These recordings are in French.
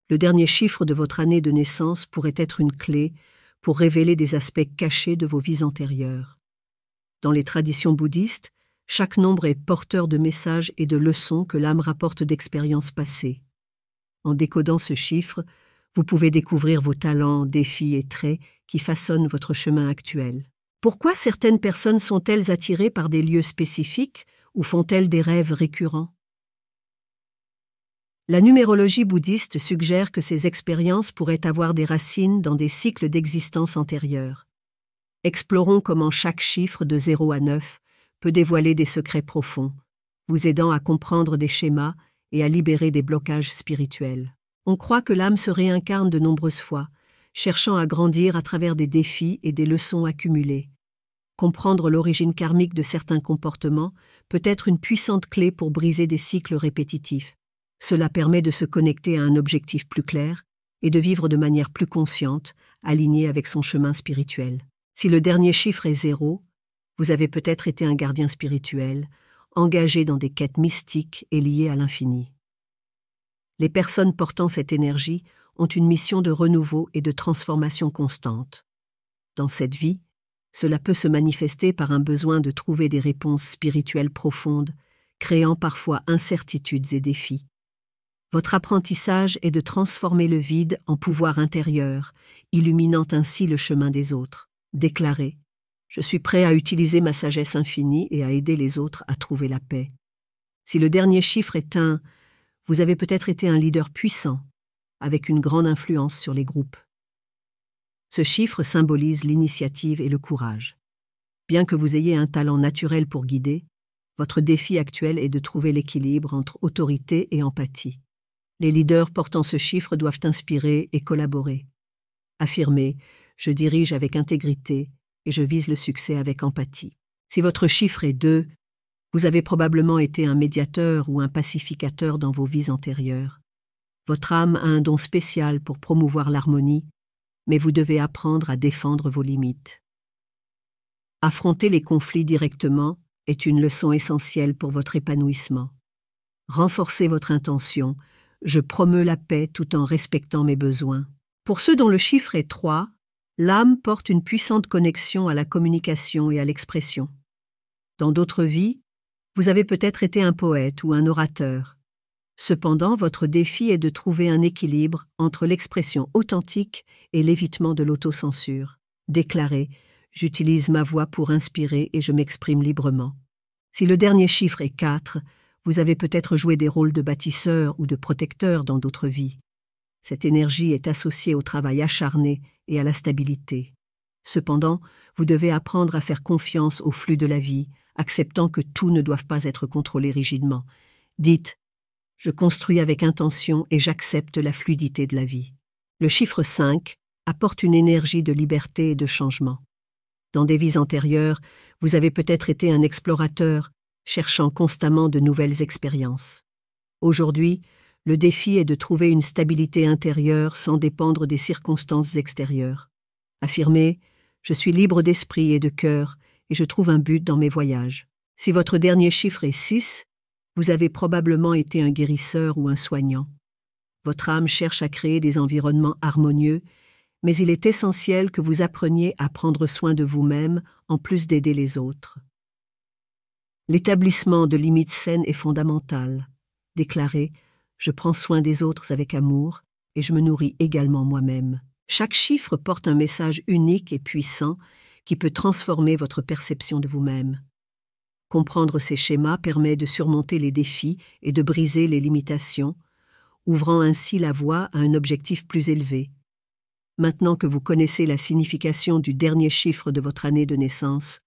Le dernier chiffre de votre année de naissance pourrait être une clé pour révéler des aspects cachés de vos vies antérieures. Dans les traditions bouddhistes, chaque nombre est porteur de messages et de leçons que l'âme rapporte d'expériences passées. En décodant ce chiffre, vous pouvez découvrir vos talents, défis et traits qui façonnent votre chemin actuel. Pourquoi certaines personnes sont-elles attirées par des lieux spécifiques ou font-elles des rêves récurrents? La numérologie bouddhiste suggère que ces expériences pourraient avoir des racines dans des cycles d'existence antérieurs. Explorons comment chaque chiffre de 0 à 9 peut dévoiler des secrets profonds, vous aidant à comprendre des schémas et à libérer des blocages spirituels. On croit que l'âme se réincarne de nombreuses fois, cherchant à grandir à travers des défis et des leçons accumulées. Comprendre l'origine karmique de certains comportements peut être une puissante clé pour briser des cycles répétitifs. Cela permet de se connecter à un objectif plus clair et de vivre de manière plus consciente, alignée avec son chemin spirituel. Si le dernier chiffre est 0, vous avez peut-être été un gardien spirituel, engagé dans des quêtes mystiques et liées à l'infini. Les personnes portant cette énergie ont une mission de renouveau et de transformation constante. Dans cette vie, cela peut se manifester par un besoin de trouver des réponses spirituelles profondes, créant parfois incertitudes et défis. Votre apprentissage est de transformer le vide en pouvoir intérieur, illuminant ainsi le chemin des autres. Déclarez « Je suis prêt à utiliser ma sagesse infinie et à aider les autres à trouver la paix. » Si le dernier chiffre est 1, vous avez peut-être été un leader puissant, avec une grande influence sur les groupes. Ce chiffre symbolise l'initiative et le courage. Bien que vous ayez un talent naturel pour guider, votre défi actuel est de trouver l'équilibre entre autorité et empathie. Les leaders portant ce chiffre doivent inspirer et collaborer. Affirmez « Je dirige avec intégrité et je vise le succès avec empathie ». Si votre chiffre est 2, vous avez probablement été un médiateur ou un pacificateur dans vos vies antérieures. Votre âme a un don spécial pour promouvoir l'harmonie, mais vous devez apprendre à défendre vos limites. Affronter les conflits directement est une leçon essentielle pour votre épanouissement. Renforcez votre intention. Je promeus la paix tout en respectant mes besoins. Pour ceux dont le chiffre est 3, l'âme porte une puissante connexion à la communication et à l'expression. Dans d'autres vies, vous avez peut-être été un poète ou un orateur. Cependant, votre défi est de trouver un équilibre entre l'expression authentique et l'évitement de l'autocensure. Déclarez « J'utilise ma voix pour inspirer et je m'exprime librement ». Si le dernier chiffre est 4, vous avez peut-être joué des rôles de bâtisseur ou de protecteur dans d'autres vies. Cette énergie est associée au travail acharné et à la stabilité. Cependant, vous devez apprendre à faire confiance au flux de la vie, acceptant que tout ne doive pas être contrôlé rigidement. Dites « Je construis avec intention et j'accepte la fluidité de la vie ». Le chiffre 5 apporte une énergie de liberté et de changement. Dans des vies antérieures, vous avez peut-être été un explorateur, cherchant constamment de nouvelles expériences. Aujourd'hui, le défi est de trouver une stabilité intérieure sans dépendre des circonstances extérieures. Affirmez « Je suis libre d'esprit et de cœur et je trouve un but dans mes voyages ». Si votre dernier chiffre est 6, vous avez probablement été un guérisseur ou un soignant. Votre âme cherche à créer des environnements harmonieux, mais il est essentiel que vous appreniez à prendre soin de vous-même en plus d'aider les autres. L'établissement de limites saines est fondamental. Déclarez « Je prends soin des autres avec amour et je me nourris également moi-même ». Chaque chiffre porte un message unique et puissant qui peut transformer votre perception de vous-même. Comprendre ces schémas permet de surmonter les défis et de briser les limitations, ouvrant ainsi la voie à un objectif plus élevé. Maintenant que vous connaissez la signification du dernier chiffre de votre année de naissance,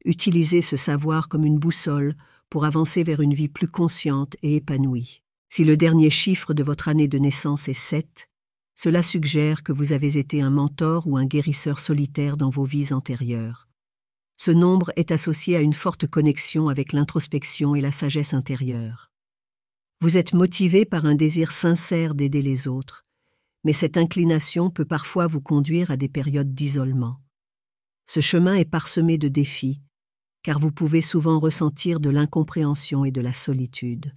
utilisez ce savoir comme une boussole pour avancer vers une vie plus consciente et épanouie. Si le dernier chiffre de votre année de naissance est 7, cela suggère que vous avez été un mentor ou un guérisseur solitaire dans vos vies antérieures. Ce nombre est associé à une forte connexion avec l'introspection et la sagesse intérieure. Vous êtes motivé par un désir sincère d'aider les autres, mais cette inclination peut parfois vous conduire à des périodes d'isolement. Ce chemin est parsemé de défis, car vous pouvez souvent ressentir de l'incompréhension et de la solitude.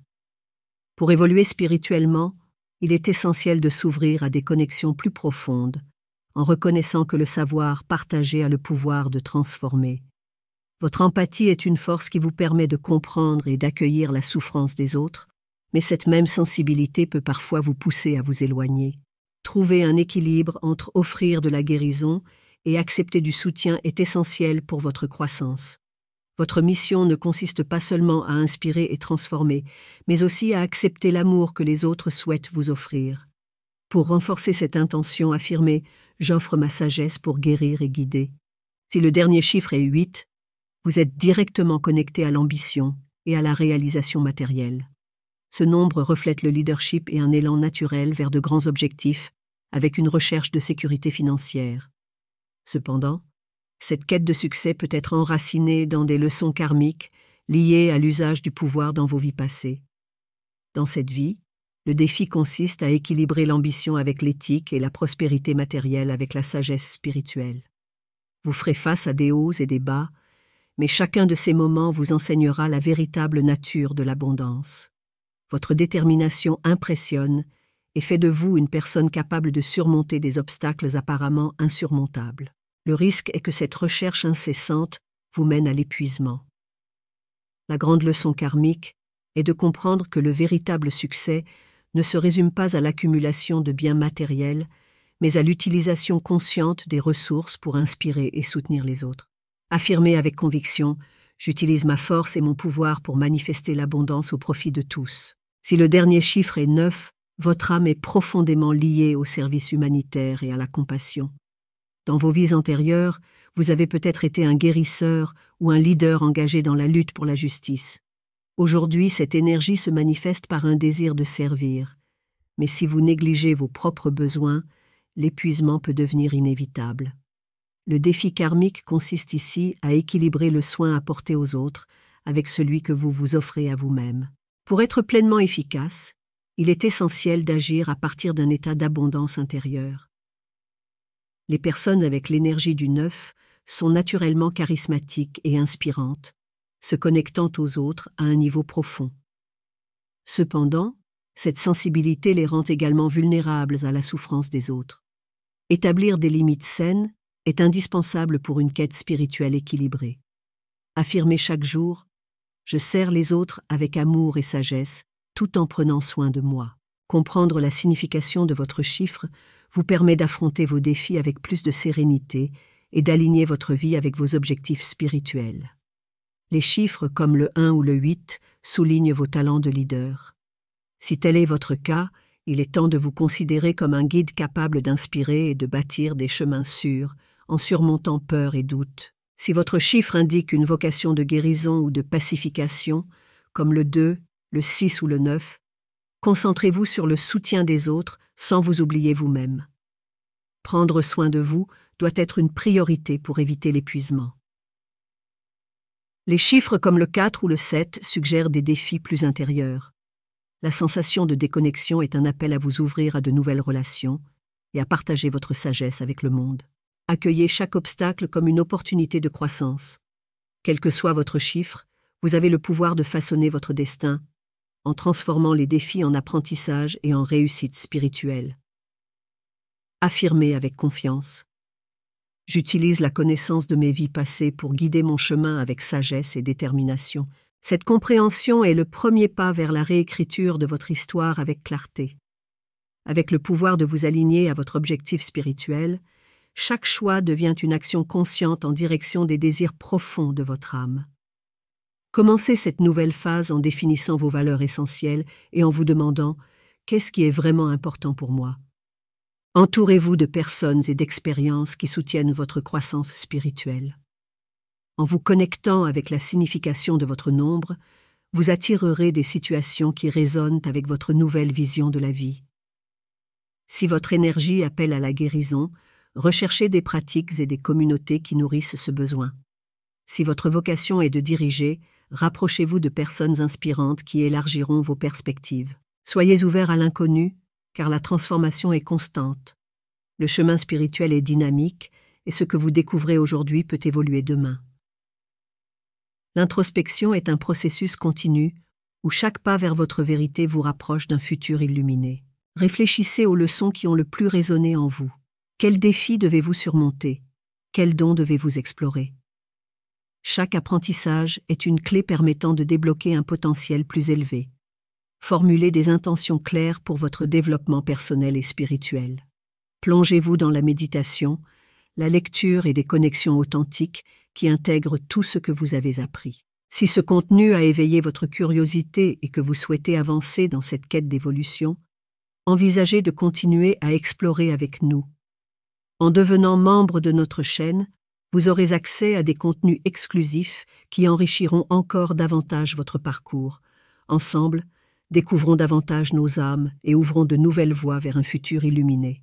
Pour évoluer spirituellement, Il est essentiel de s'ouvrir à des connexions plus profondes, en reconnaissant que le savoir partagé a le pouvoir de transformer. Votre empathie est une force qui vous permet de comprendre et d'accueillir la souffrance des autres, mais cette même sensibilité peut parfois vous pousser à vous éloigner. Trouver un équilibre entre offrir de la guérison et accepter du soutien est essentiel pour votre croissance. Votre mission ne consiste pas seulement à inspirer et transformer, mais aussi à accepter l'amour que les autres souhaitent vous offrir. Pour renforcer cette intention, affirmez « J'offre ma sagesse pour guérir et guider ». Si le dernier chiffre est 8, vous êtes directement connecté à l'ambition et à la réalisation matérielle. Ce nombre reflète le leadership et un élan naturel vers de grands objectifs, avec une recherche de sécurité financière. Cependant, cette quête de succès peut être enracinée dans des leçons karmiques liées à l'usage du pouvoir dans vos vies passées. Dans cette vie, le défi consiste à équilibrer l'ambition avec l'éthique et la prospérité matérielle avec la sagesse spirituelle. Vous ferez face à des hauts et des bas, mais chacun de ces moments vous enseignera la véritable nature de l'abondance. Votre détermination impressionne et fait de vous une personne capable de surmonter des obstacles apparemment insurmontables. Le risque est que cette recherche incessante vous mène à l'épuisement. La grande leçon karmique est de comprendre que le véritable succès ne se résume pas à l'accumulation de biens matériels, mais à l'utilisation consciente des ressources pour inspirer et soutenir les autres. Affirmez avec conviction « J'utilise ma force et mon pouvoir pour manifester l'abondance au profit de tous ». Si le dernier chiffre est 9, votre âme est profondément liée au service humanitaire et à la compassion. Dans vos vies antérieures, vous avez peut-être été un guérisseur ou un leader engagé dans la lutte pour la justice. Aujourd'hui, cette énergie se manifeste par un désir de servir. Mais si vous négligez vos propres besoins, l'épuisement peut devenir inévitable. Le défi karmique consiste ici à équilibrer le soin apporté aux autres avec celui que vous vous offrez à vous-même. Pour être pleinement efficace, il est essentiel d'agir à partir d'un état d'abondance intérieure. Les personnes avec l'énergie du 9 sont naturellement charismatiques et inspirantes, se connectant aux autres à un niveau profond. Cependant, cette sensibilité les rend également vulnérables à la souffrance des autres. Établir des limites saines est indispensable pour une quête spirituelle équilibrée. Affirmez chaque jour « Je sers les autres avec amour et sagesse, tout en prenant soin de moi ». Comprendre la signification de votre chiffre vous permet d'affronter vos défis avec plus de sérénité et d'aligner votre vie avec vos objectifs spirituels. Les chiffres comme le 1 ou le 8 soulignent vos talents de leader. Si tel est votre cas, il est temps de vous considérer comme un guide capable d'inspirer et de bâtir des chemins sûrs, en surmontant peur et doute. Si votre chiffre indique une vocation de guérison ou de pacification, comme le 2, le 6 ou le 9, concentrez-vous sur le soutien des autres sans vous oublier vous-même. Prendre soin de vous doit être une priorité pour éviter l'épuisement. Les chiffres comme le 4 ou le 7 suggèrent des défis plus intérieurs. La sensation de déconnexion est un appel à vous ouvrir à de nouvelles relations et à partager votre sagesse avec le monde. Accueillez chaque obstacle comme une opportunité de croissance. Quel que soit votre chiffre, vous avez le pouvoir de façonner votre destin en transformant les défis en apprentissage et en réussite spirituelle. Affirmez avec confiance. J'utilise la connaissance de mes vies passées pour guider mon chemin avec sagesse et détermination. Cette compréhension est le premier pas vers la réécriture de votre histoire avec clarté. Avec le pouvoir de vous aligner à votre objectif spirituel, chaque choix devient une action consciente en direction des désirs profonds de votre âme. Commencez cette nouvelle phase en définissant vos valeurs essentielles et en vous demandant « Qu'est-ce qui est vraiment important pour moi ?» Entourez-vous de personnes et d'expériences qui soutiennent votre croissance spirituelle. En vous connectant avec la signification de votre nombre, vous attirerez des situations qui résonnent avec votre nouvelle vision de la vie. Si votre énergie appelle à la guérison, recherchez des pratiques et des communautés qui nourrissent ce besoin. Si votre vocation est de diriger, rapprochez-vous de personnes inspirantes qui élargiront vos perspectives. Soyez ouverts à l'inconnu, car la transformation est constante. Le chemin spirituel est dynamique et ce que vous découvrez aujourd'hui peut évoluer demain. L'introspection est un processus continu où chaque pas vers votre vérité vous rapproche d'un futur illuminé. Réfléchissez aux leçons qui ont le plus résonné en vous. Quels défis devez-vous surmonter? Quels dons devez-vous explorer? Chaque apprentissage est une clé permettant de débloquer un potentiel plus élevé. Formulez des intentions claires pour votre développement personnel et spirituel. Plongez-vous dans la méditation, la lecture et des connexions authentiques qui intègrent tout ce que vous avez appris. Si ce contenu a éveillé votre curiosité et que vous souhaitez avancer dans cette quête d'évolution, envisagez de continuer à explorer avec nous. En devenant membre de notre chaîne, vous aurez accès à des contenus exclusifs qui enrichiront encore davantage votre parcours. Ensemble, découvrons davantage nos âmes et ouvrons de nouvelles voies vers un futur illuminé.